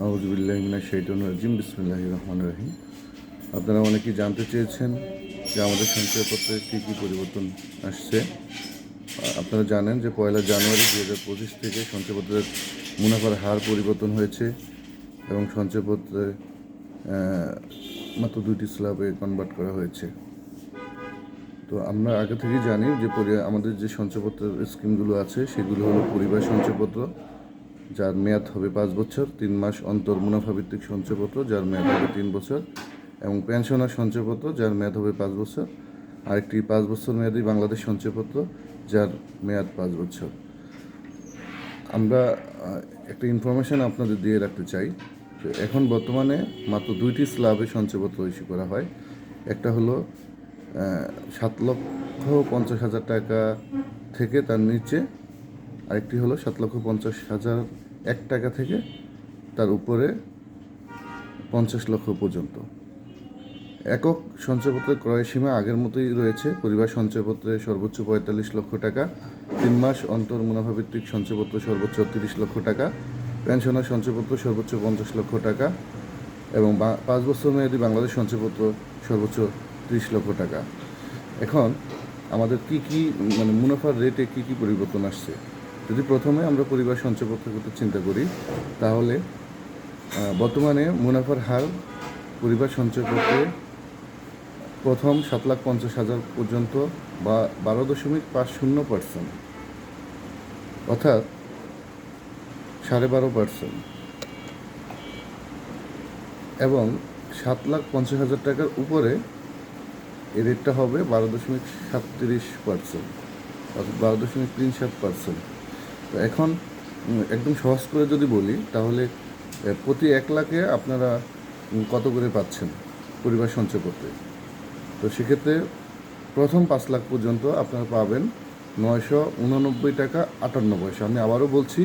আউযুবিল্লাহি মিনাশ শাইতানির রাজিম বিসমিল্লাহির রহমানির রহিম। আপনারা অনেকেই জানতে চেয়েছেন যে আমাদের সঞ্চয়পত্রে কী কী পরিবর্তন আসছে। আপনারা জানেন যে 1 জানুয়ারি 2025 থেকে সঞ্চয়পত্রের মুনাফার হার পরিবর্তন হয়েছে এবং সঞ্চয়পত্রে মাত্র 2টি স্ল্যাবে কনভার্ট করা হয়েছে। তো আমরা আগে থেকেই জানি যে আমাদের যে সঞ্চয়পত্রের স্কিমগুলো আছে সেগুলো হলো পরিবার সঞ্চয়পত্র, যার মেয়াদ হবে 5 বছর, 3 মাস অন্তর মুনাফাভিত্তিক সঞ্চয়পত্র যার মেয়াদ হবে 3 বছর, এবং পেনশনার সঞ্চয়পত্র যার মেয়াদ হবে 5 বছর, আরেকটি 5 বছর মেয়াদী বাংলাদেশ সঞ্চয়পত্র যার মেয়াদ 5 বছর। আমরা একটা ইনফরমেশান আপনাদের দিয়ে রাখতে চাই। তো এখন বর্তমানে মাত্র 2টি স্ল্যাবে সঞ্চয়পত্র ইস্যু করা হয়। একটা হলো 7,50,000 টাকা থেকে তার নিচে, আরেকটি হলো 7,50,001 টাকা থেকে তার উপরে 50 লক্ষ পর্যন্ত। একক সঞ্চয়পত্রের ক্রয় সীমা আগের মতোই রয়েছে। পরিবার সঞ্চয়পত্রে সর্বোচ্চ 45 লক্ষ টাকা, 3 মাস অন্তর মুনাফাভিত্তিক সঞ্চয়পত্র সর্বোচ্চ 30 লক্ষ টাকা, পেনশনার সঞ্চয়পত্র সর্বোচ্চ 50 লক্ষ টাকা এবং 5 বছর মেয়াদী বাংলাদেশ সঞ্চয়পত্র সর্বোচ্চ 30 লক্ষ টাকা। এখন আমাদের মুনাফার রেটে কী পরিবর্তন আসছে, যদি প্রথমে আমরা পরিবার সঞ্চয়পত্রের কথা চিন্তা করি তাহলে বর্তমানে মুনাফার হার পরিবার সঞ্চয়পত্রে প্রথম 7,50,000 পর্যন্ত বা 12.50%, অর্থাৎ 12.5%, এবং 7,50,000 টাকার উপরে এই রেটটা হবে 12.37%, অর্থাৎ 12.37%। তো এখন একদম সহজ করে যদি বলি তাহলে প্রতি 1 লাখে আপনারা কত করে পাচ্ছেন পরিবার সঞ্চয়পত্রে। তো সেক্ষেত্রে প্রথম 5 লাখ পর্যন্ত আপনারা পাবেন 989 টাকা 58 পয়সা। আমি আবারও বলছি,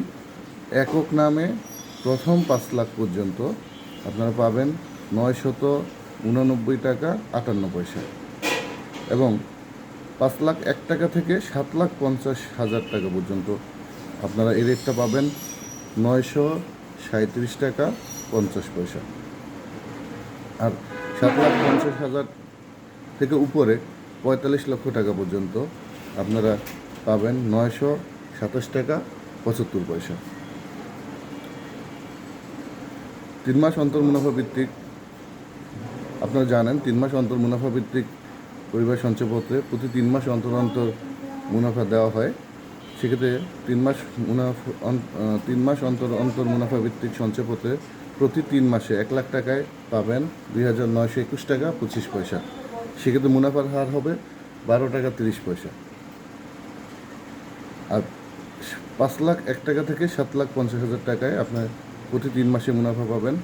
একক নামে প্রথম 5 লাখ পর্যন্ত আপনারা পাবেন 989 টাকা 58 পয়সা, এবং 5 লাখ 1 টাকা থেকে 7,50,000 টাকা পর্যন্ত আপনারা এই রেটটা পাবেন 937 টাকা 50 পয়সা। আর 7,50,000 থেকে উপরে 45 লক্ষ টাকা পর্যন্ত আপনারা পাবেন 927 টাকা 75 পয়সা। 3 মাস অন্তর মুনাফা ভিত্তিক, আপনারা জানেন 3 মাস অন্তর মুনাফা ভিত্তিক পরিবার সঞ্চয়পত্রে প্রতি 3 মাস অন্তর অন্তর মুনাফা দেওয়া হয়। সেক্ষেত্রে 3 মাস অন্তর অন্তর মুনাফা ভিত্তিক সঞ্চয়পত্রে প্রতি 3 মাসে 1 লাখ টাকায় পাবেন 2,921 টাকা 25 পয়সা। সেক্ষেত্রে মুনাফার হার হবে 12 টাকা 30 পয়সা। আর 5 লাখ 1 টাকা থেকে 7,50,000 টাকায় আপনার প্রতি 3 মাসে মুনাফা পাবেন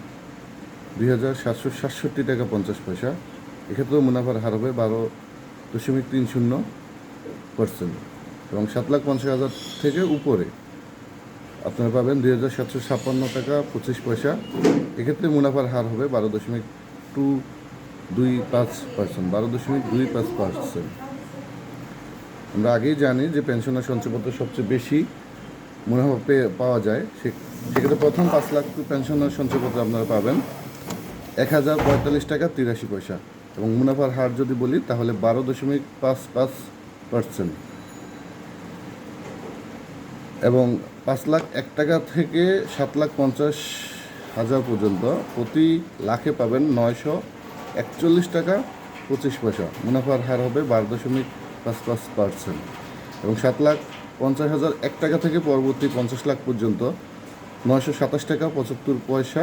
2,767 টাকা 50 পয়সা। এক্ষেত্রেও মুনাফার হার হবে 12.30%, এবং 7,50,000 থেকে উপরে আপনারা পাবেন 2,756 টাকা 25 পয়সা। এক্ষেত্রে মুনাফার হার হবে 12.25%। আমরা আগেই জানি যে পেনশনার সঞ্চয়পত্র সবচেয়ে বেশি মুনাফা পাওয়া যায়। সেক্ষেত্রে প্রথম 5 লাখ পেনশনার সঞ্চয়পত্র আপনারা পাবেন 1,045 টাকা 83 পয়সা, এবং মুনাফার হার যদি বলি তাহলে 12.55%, এবং 5 লাখ 1 টাকা থেকে 7,50,000 পর্যন্ত প্রতি লাখে পাবেন 941 টাকা 25 পয়সা। মুনাফার হার হবে 12.55%, এবং 7,50,000 1 টাকা থেকে পরবর্তী 50 লাখ পর্যন্ত 927 টাকা 75 পয়সা,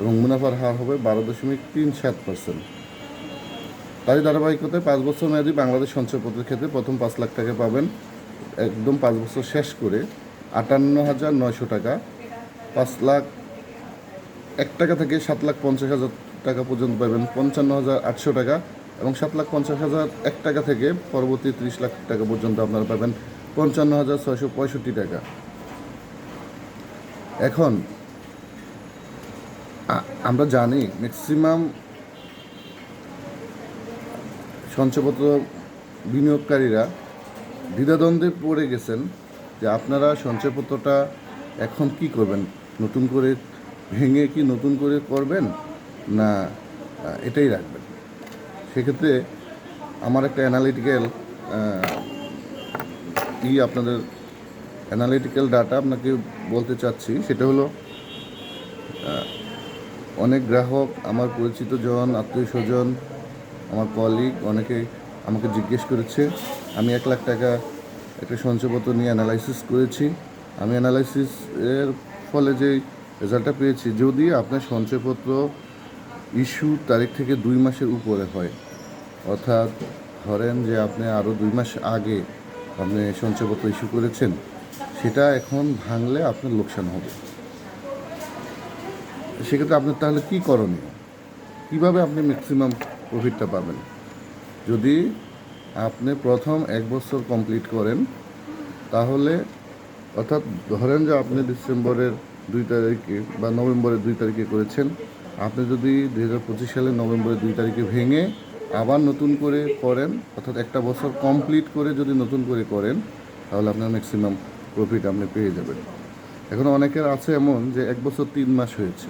এবং মুনাফার হার হবে 12.37%। তারই ধারাবাহিকতায় 5 বছর মেয়াদী বাংলাদেশ সঞ্চয়পত্রের ক্ষেত্রে প্রথম 5 লাখ টাকা পাবেন একদম 5 বছর শেষ করে 58,900 টাকা, 5 লাখ 1 টাকা থেকে 7,50,000 টাকা পর্যন্ত পাবেন 55,800 টাকা, এবং 7,50,000 1 টাকা থেকে পরবর্তী 30 লাখ টাকা পর্যন্ত আপনারা পাবেন 55,665 টাকা। এখন আমরা জানি ম্যাক্সিমাম সঞ্চয়পত্র বিনিয়োগকারীরা দ্বিধাদ্বন্দ্বে পড়ে গেছেন যে আপনারা সঞ্চয়পত্রটা এখন কি করবেন, নতুন করে ভেঙে কি নতুন করে করবেন না এটাই রাখবেন। সেক্ষেত্রে আমার একটা আপনাদের অ্যানালিটিক্যাল ডাটা আপনাকে বলতে চাচ্ছি। সেটা হলো অনেক গ্রাহক, আমার পরিচিত জন, আত্মীয় স্বজন, আমার কলিগ অনেকে আমাকে জিজ্ঞেস করেছে। আমি 1 লাখ টাকা একটা সঞ্চয়পত্র নিয়ে অ্যানালাইসিস করেছি। আমি অ্যানালাইসিসের ফলে যে রেজাল্টটা পেয়েছি, যদি আপনার সঞ্চয়পত্র ইস্যু তারিখ থেকে 2 মাসের উপরে হয়, অর্থাৎ ধরেন যে আপনি আরও 2 মাস আগে আপনি সঞ্চয়পত্র ইস্যু করেছেন, সেটা এখন ভাঙলে আপনার লোকসান হবে। সেক্ষেত্রে আপনার তাহলে কী করণীয়, কীভাবে আপনি ম্যাক্সিমাম প্রফিটটা পাবেন? যদি আপনি প্রথম 1 বছর কমপ্লিট করেন, তাহলে অর্থাৎ ধরেন যে আপনি ডিসেম্বরের 2 তারিখে বা নভেম্বরের 2 তারিখে করেছেন, আপনি যদি 2025 সালের নভেম্বরের 2 তারিখে ভেঙে আবার নতুন করে করেন, অর্থাৎ 1 বছর কমপ্লিট করে যদি নতুন করে করেন, তাহলে আপনার ম্যাক্সিমাম প্রফিট আপনি পেয়ে যাবেন। এখন অনেকের আছে এমন যে 1 বছর 3 মাস হয়েছে,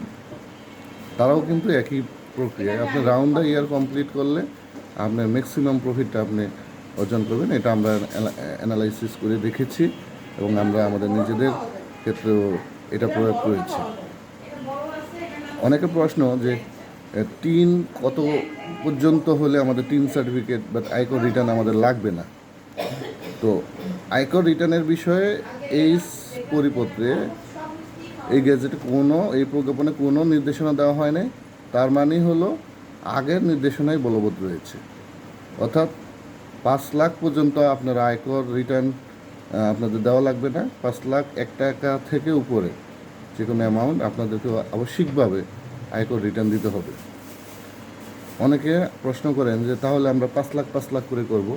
তারাও কিন্তু একই প্রক্রিয়ায় আপনি রাউন্ড দ্য ইয়ার কমপ্লিট করলে আপনার ম্যাক্সিমাম প্রফিটটা আপনি অর্জন করবেন। এটা আমরা অ্যানালাইসিস করে দেখেছি এবং আমরা আমাদের নিজেদের ক্ষেত্রেও এটা প্রয়োগ করেছি। অনেকের প্রশ্ন যে টিন কত পর্যন্ত হলে আমাদের টিন সার্টিফিকেট বা আয়কর রিটার্ন আমাদের লাগবে না। তো আয়কর রিটার্নের বিষয়ে এই পরিপত্রে, এই গেজেটে এই প্রজ্ঞাপনে কোনো নির্দেশনা দেওয়া হয় নাই। তার মানে হলো আগের নির্দেশনাই বলবৎ রয়েছে। অর্থাৎ 5 লাখ পর্যন্ত আপনার আয়কর রিটার্ন আপনাদের দেওয়া লাগবে না। 5 লাখ 1 টাকা থেকে উপরে যে কোনো অ্যামাউন্ট আপনাদেরকে আবশ্যিকভাবে আয়কর রিটার্ন দিতে হবে। অনেকে প্রশ্ন করেন যে তাহলে আমরা 5 লাখ করে করব।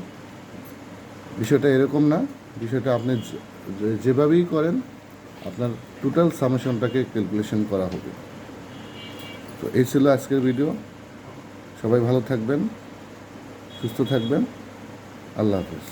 বিষয়টা এরকম না। বিষয়টা আপনি যেভাবেই করেন আপনার টোটাল সামেশনটাকে ক্যালকুলেশন করা হবে। তো এই ছিল আজকের ভিডিও। সবাই ভালো থাকবেন, সুস্থ থাকবেন। আল্লাহ হাফেজ।